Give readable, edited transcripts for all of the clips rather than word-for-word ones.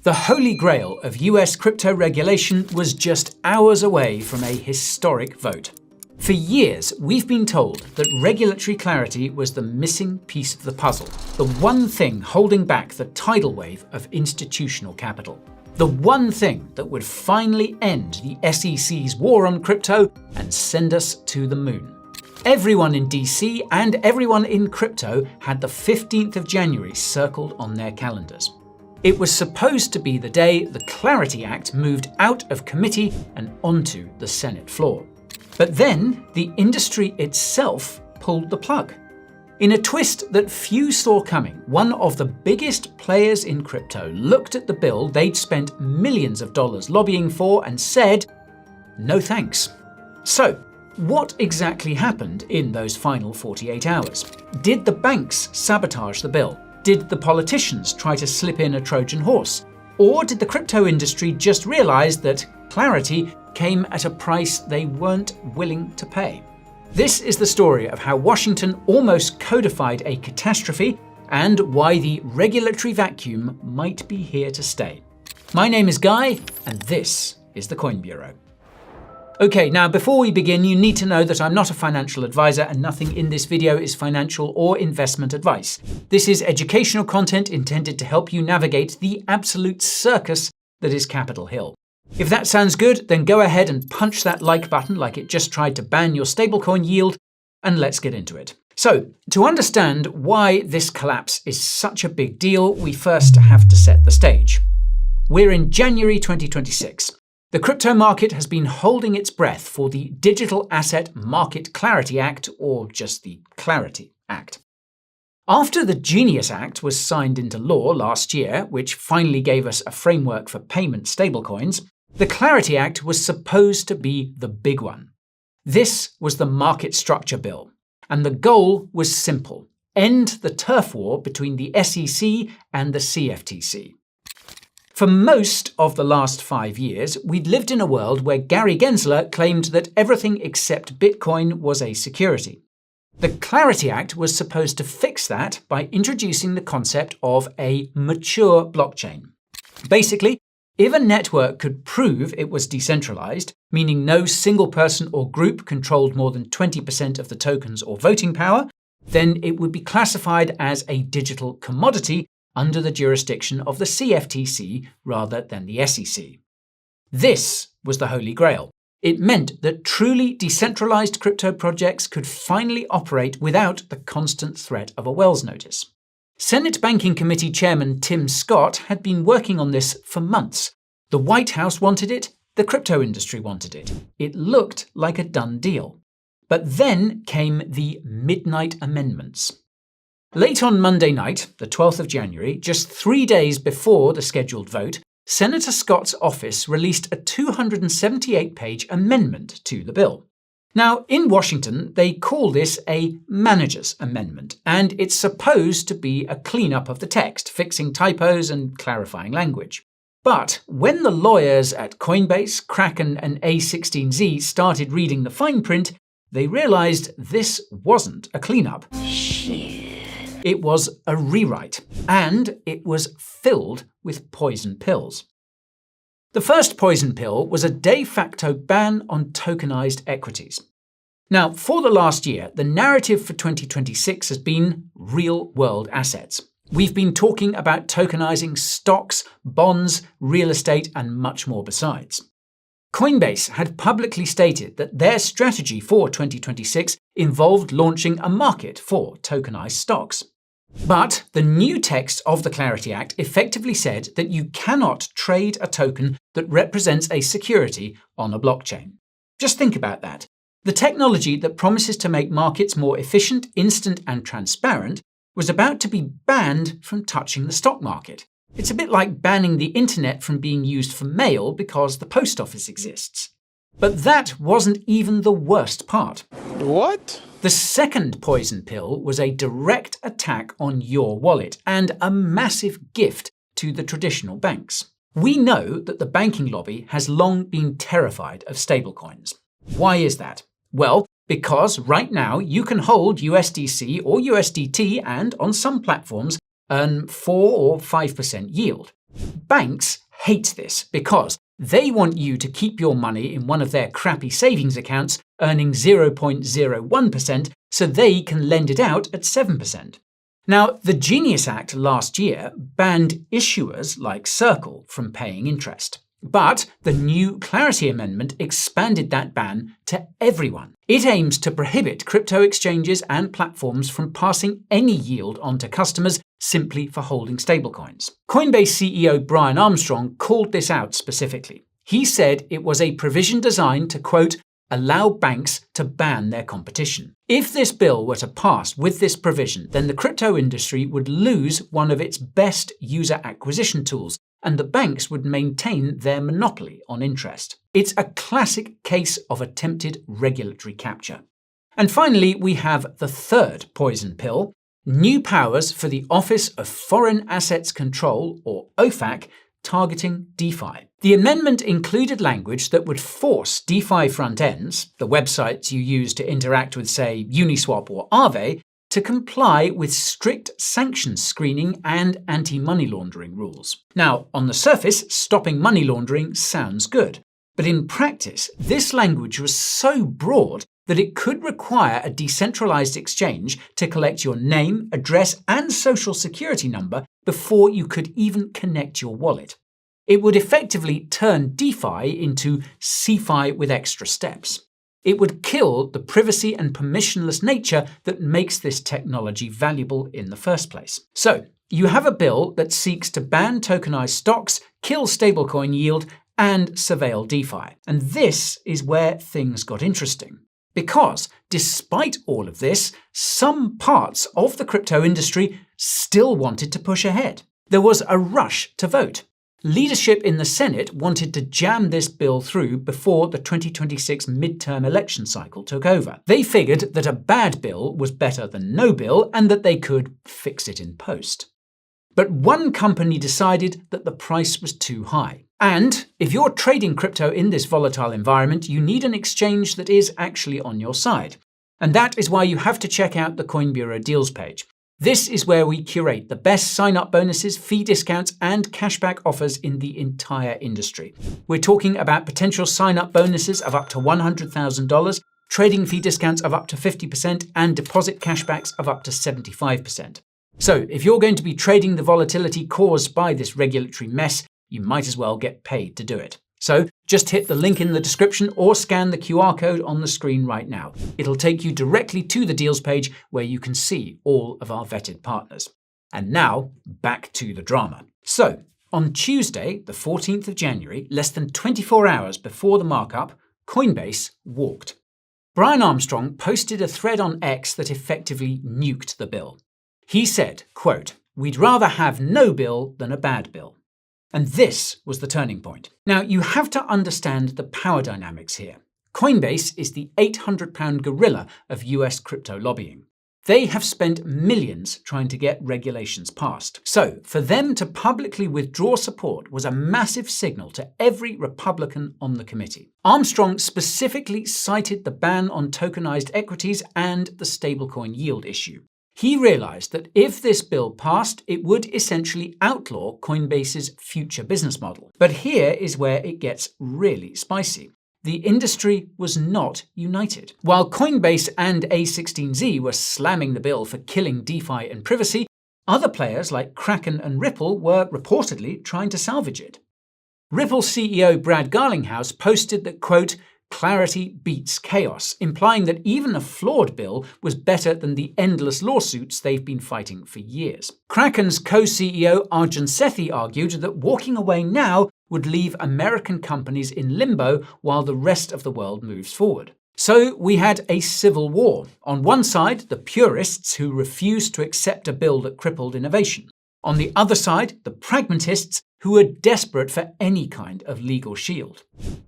The holy grail of US crypto regulation was just hours away from a historic vote. For years, we've been told that regulatory clarity was the missing piece of the puzzle, the one thing holding back the tidal wave of institutional capital. The one thing that would finally end the SEC's war on crypto and send us to the moon. Everyone in DC and everyone in crypto had the 15th of January circled on their calendars. It was supposed to be the day the Clarity Act moved out of committee and onto the Senate floor. But then the industry itself pulled the plug. In a twist that few saw coming, one of the biggest players in crypto looked at the bill they'd spent millions of dollars lobbying for and said, "No thanks." So, what exactly happened in those final 48 hours? Did the banks sabotage the bill? Did the politicians try to slip in a Trojan horse? Or did the crypto industry just realize that clarity came at a price they weren't willing to pay? This is the story of how Washington almost codified a catastrophe and why the regulatory vacuum might be here to stay. My name is Guy, and this is the Coin Bureau. Okay, now before we begin, you need to know that I'm not a financial advisor and nothing in this video is financial or investment advice. This is educational content intended to help you navigate the absolute circus that is Capitol Hill. If that sounds good, then go ahead and punch that like button like it just tried to ban your stablecoin yield, and let's get into it. So, to understand why this collapse is such a big deal, we first have to set the stage. We're in January 2026. The crypto market has been holding its breath for the Digital Asset Market Clarity Act, or just the Clarity Act. After the Genius Act was signed into law last year, which finally gave us a framework for payment stablecoins, the Clarity Act was supposed to be the big one. This was the Market Structure Bill, and the goal was simple: end the turf war between the SEC and the CFTC. For most of the last 5 years, we'd lived in a world where Gary Gensler claimed that everything except Bitcoin was a security. The Clarity Act was supposed to fix that by introducing the concept of a mature blockchain. Basically, if a network could prove it was decentralized, meaning no single person or group controlled more than 20% of the tokens or voting power, then it would be classified as a digital commodity under the jurisdiction of the CFTC rather than the SEC. This was the Holy Grail. It meant that truly decentralized crypto projects could finally operate without the constant threat of a Wells notice. Senate Banking Committee Chairman Tim Scott had been working on this for months. The White House wanted it, the crypto industry wanted it. It looked like a done deal. But then came the midnight amendments. Late on Monday night, the 12th of January, just 3 days before the scheduled vote, Senator Scott's office released a 278-page amendment to the bill. Now, in Washington, they call this a manager's amendment, and it's supposed to be a cleanup of the text, fixing typos and clarifying language. But when the lawyers at Coinbase, Kraken, and A16Z started reading the fine print, they realized this wasn't a cleanup. It was a rewrite, and it was filled with poison pills. The first poison pill was a de facto ban on tokenized equities. Now, for the last year, the narrative for 2026 has been real-world assets. We've been talking about tokenizing stocks, bonds, real estate, and much more besides. Coinbase had publicly stated that their strategy for 2026 involved launching a market for tokenized stocks. But the new text of the Clarity Act effectively said that you cannot trade a token that represents a security on a blockchain. Just think about that. The technology that promises to make markets more efficient, instant, and transparent was about to be banned from touching the stock market. It's a bit like banning the internet from being used for mail because the post office exists. But that wasn't even the worst part. What? The second poison pill was a direct attack on your wallet and a massive gift to the traditional banks. We know that the banking lobby has long been terrified of stablecoins. Why is that? Well, because right now you can hold USDC or USDT and, on some platforms, earn 4 or 5% yield. banks hate this because they want you to keep your money in one of their crappy savings accounts earning 0.01% so they can lend it out at 7%. Now, the Genius Act last year banned issuers like Circle from paying interest. But the new Clarity Amendment expanded that ban to everyone. It aims to prohibit crypto exchanges and platforms from passing any yield on to customers simply for holding stablecoins. Coinbase CEO Brian Armstrong called this out specifically. He said it was a provision designed to, quote, allow banks to ban their competition. If this bill were to pass with this provision, then the crypto industry would lose one of its best user acquisition tools, and the banks would maintain their monopoly on interest. It's a classic case of attempted regulatory capture. And finally, we have the third poison pill: new powers for the Office of Foreign Assets Control, or OFAC, targeting DeFi. The amendment included language that would force DeFi front ends, the websites you use to interact with, say, Uniswap or Aave, to comply with strict sanctions screening and anti-money laundering rules. Now, on the surface, stopping money laundering sounds good. But in practice, this language was so broad that it could require a decentralized exchange to collect your name, address, and social security number before you could even connect your wallet. It would effectively turn DeFi into CeFi with extra steps. It would kill the privacy and permissionless nature that makes this technology valuable in the first place. So, you have a bill that seeks to ban tokenized stocks, kill stablecoin yield, and surveil DeFi. And this is where things got interesting. Because, despite all of this, some parts of the crypto industry still wanted to push ahead. There was a rush to vote. Leadership in the Senate wanted to jam this bill through before the 2026 midterm election cycle took over. They figured that a bad bill was better than no bill and that they could fix it in post. But one company decided that the price was too high. And if you're trading crypto in this volatile environment, you need an exchange that is actually on your side. And that is why you have to check out the Coin Bureau deals page. This is where we curate the best sign-up bonuses, fee discounts, and cashback offers in the entire industry. We're talking about potential sign-up bonuses of up to $100,000, trading fee discounts of up to 50%, and deposit cashbacks of up to 75%. So, if you're going to be trading the volatility caused by this regulatory mess, you might as well get paid to do it. So, just hit the link in the description or scan the QR code on the screen right now. It'll take you directly to the deals page where you can see all of our vetted partners. And now, back to the drama. So, on Tuesday, the 14th of January, less than 24 hours before the markup, Coinbase walked. Brian Armstrong posted a thread on X that effectively nuked the bill. He said, quote, "We'd rather have no bill than a bad bill." And this was the turning point. Now, you have to understand the power dynamics here. Coinbase is the 800-pound gorilla of US crypto lobbying. They have spent millions trying to get regulations passed. So, for them to publicly withdraw support was a massive signal to every Republican on the committee. Armstrong specifically cited the ban on tokenized equities and the stablecoin yield issue. He realized that if this bill passed, it would essentially outlaw Coinbase's future business model. But here is where it gets really spicy. The industry was not united. While Coinbase and A16Z were slamming the bill for killing DeFi and privacy, other players like Kraken and Ripple were reportedly trying to salvage it. Ripple CEO Brad Garlinghouse posted that, quote, "Clarity beats chaos," implying that even a flawed bill was better than the endless lawsuits they've been fighting for years. Kraken's co-CEO Arjun Sethi argued that walking away now would leave American companies in limbo while the rest of the world moves forward. So we had a civil war. On one side, the purists who refused to accept a bill that crippled innovation. On the other side, the pragmatists who were desperate for any kind of legal shield.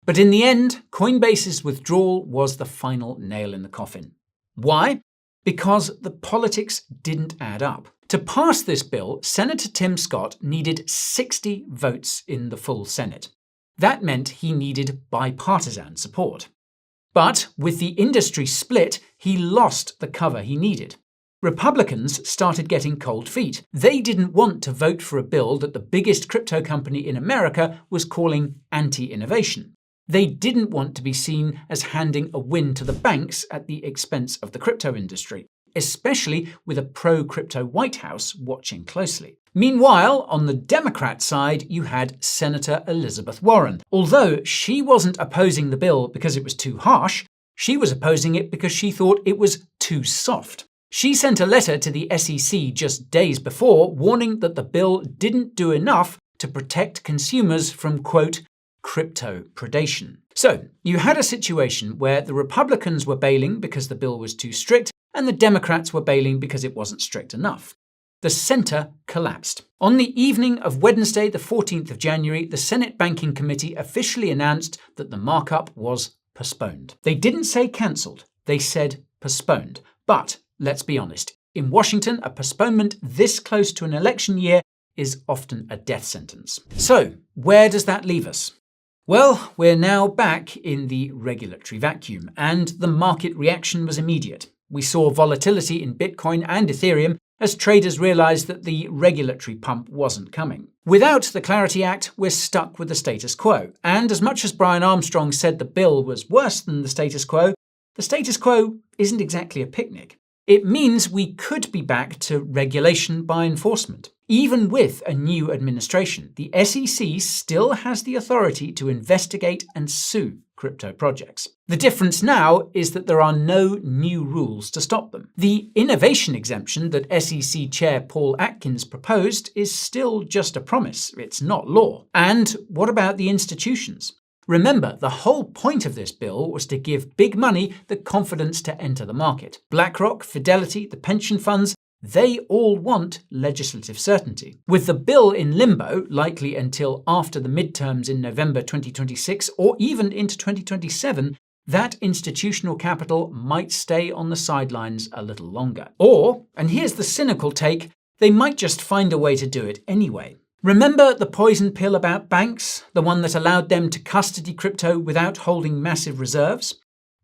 But in the end, Coinbase's withdrawal was the final nail in the coffin. Why? Because the politics didn't add up. To pass this bill, Senator Tim Scott needed 60 votes in the full Senate. That meant he needed bipartisan support. But with the industry split, he lost the cover he needed. Republicans started getting cold feet. They didn't want to vote for a bill that the biggest crypto company in America was calling anti-innovation. They didn't want to be seen as handing a win to the banks at the expense of the crypto industry, especially with a pro-crypto White House watching closely. Meanwhile, on the Democrat side, you had Senator Elizabeth Warren. Although she wasn't opposing the bill because it was too harsh, she was opposing it because she thought it was too soft. She sent a letter to the SEC just days before warning that the bill didn't do enough to protect consumers from, quote, crypto predation. So, you had a situation where the Republicans were bailing because the bill was too strict, and the Democrats were bailing because it wasn't strict enough. The center collapsed. On the evening of Wednesday, the 14th of January, the Senate Banking Committee officially announced that the markup was postponed. They didn't say cancelled, they said postponed. But let's be honest, in Washington, a postponement this close to an election year is often a death sentence. So, where does that leave us? Well, we're now back in the regulatory vacuum, and the market reaction was immediate. We saw volatility in Bitcoin and Ethereum as traders realized that the regulatory pump wasn't coming. Without the Clarity Act, we're stuck with the status quo. And as much as Brian Armstrong said the bill was worse than the status quo isn't exactly a picnic. It means we could be back to regulation by enforcement. Even with a new administration, the SEC still has the authority to investigate and sue crypto projects. The difference now is that there are no new rules to stop them. The innovation exemption that SEC Chair Paul Atkins proposed is still just a promise, it's not law. And what about the institutions? Remember, the whole point of this bill was to give big money the confidence to enter the market. BlackRock, Fidelity, the pension funds, they all want legislative certainty. With the bill in limbo, likely until after the midterms in November 2026 or even into 2027, that institutional capital might stay on the sidelines a little longer. Or, and here's the cynical take, they might just find a way to do it anyway. Remember the poison pill about banks, the one that allowed them to custody crypto without holding massive reserves?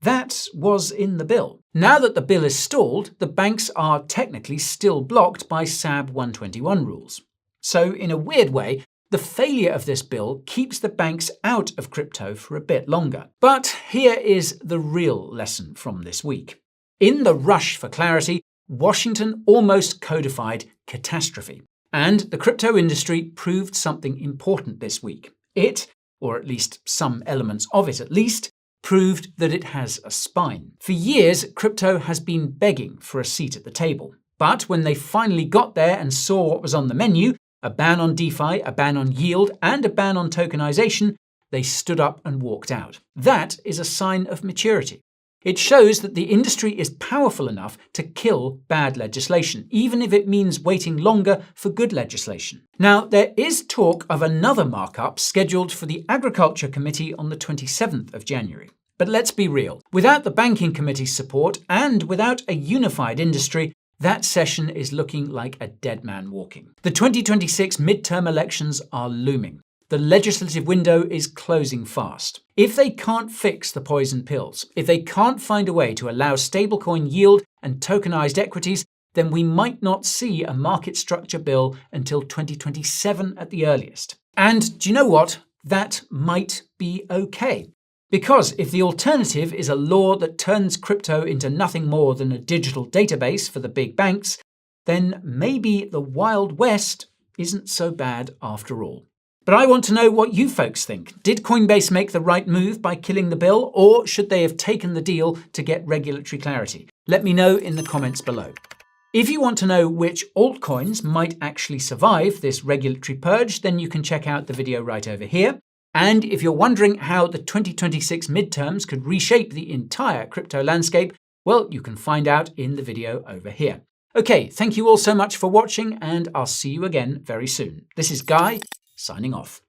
That was in the bill. Now that the bill is stalled, the banks are technically still blocked by SAB 121 rules. So, in a weird way, the failure of this bill keeps the banks out of crypto for a bit longer. But here is the real lesson from this week. In the rush for clarity, Washington almost codified catastrophe. And the crypto industry proved something important this week. It, or at least some elements of it at least, proved that it has a spine. For years, crypto has been begging for a seat at the table. But when they finally got there and saw what was on the menu, a ban on DeFi, a ban on yield, and a ban on tokenization, they stood up and walked out. That is a sign of maturity. It shows that the industry is powerful enough to kill bad legislation, even if it means waiting longer for good legislation. Now, there is talk of another markup scheduled for the Agriculture Committee on the 27th of January. But let's be real. Without the Banking Committee's support and without a unified industry, that session is looking like a dead man walking. The 2026 midterm elections are looming. The legislative window is closing fast. If they can't fix the poison pills, if they can't find a way to allow stablecoin yield and tokenized equities, then we might not see a market structure bill until 2027 at the earliest. And do you know what? That might be okay. Because if the alternative is a law that turns crypto into nothing more than a digital database for the big banks, then maybe the Wild West isn't so bad after all. But I want to know what you folks think. Did Coinbase make the right move by killing the bill, or should they have taken the deal to get regulatory clarity? Let me know in the comments below. If you want to know which altcoins might actually survive this regulatory purge, then you can check out the video right over here. And if you're wondering how the 2026 midterms could reshape the entire crypto landscape, well, you can find out in the video over here. Okay, thank you all so much for watching, and I'll see you again very soon. This is Guy, signing off.